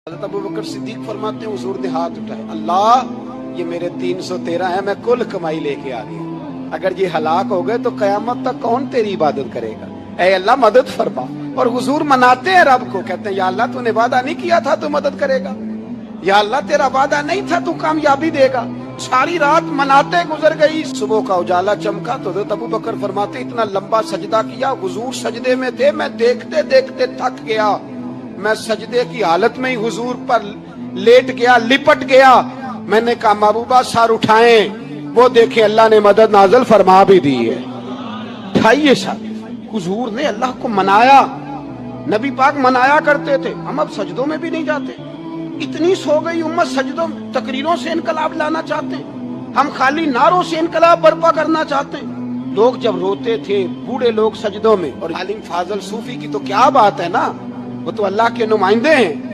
हज़रत अबू बकर सिद्दीक फरमाते हैं हुजूर ने हाथ उठाए, अल्लाह ये मेरे 313 है, मैं कुल कमाई लेके आ गया, अगर ये हलाक हो गए तो कयामत तक कौन तेरी इबादत करेगा, ऐ अल्लाह मदद फरमा। और हुजूर मनाते हैं रब को, कहते हैं या अल्लाह तूने वादा नहीं किया था तू मदद करेगा, या अल्लाह तेरा वादा नहीं था तू कामयाबी देगा। सारी रात मनाते गुजर गई, सुबह का उजाला चमका तो हज़रत अबू बकर फरमाते इतना लंबा सजदा किया, हुजूर सजदे में थे, मैं देखते देखते थक गया, मैं सजदे की हालत में ही हुजूर पर लेट गया, लिपट गया। मैंने कहा महबूबा सर उठाएं, वो देखे अल्लाह ने मदद नाज़िल फरमा भी दी है। उठाइए सर, हुजूर ने अल्लाह को मनाया, नबी पाक मनाया करते थे, हम अब सजदों में भी नहीं जाते। इतनी सो गई उम्मत, सजदों तकरीरों से इनकलाब लाना चाहते, हम खाली नारों से इनकलाब बर्पा करना चाहते। लोग जब रोते थे, बूढ़े लोग सजदों में, और आलिम फाजल सूफी की तो क्या बात है ना, वो तो अल्लाह के नुमाइंदे हैं।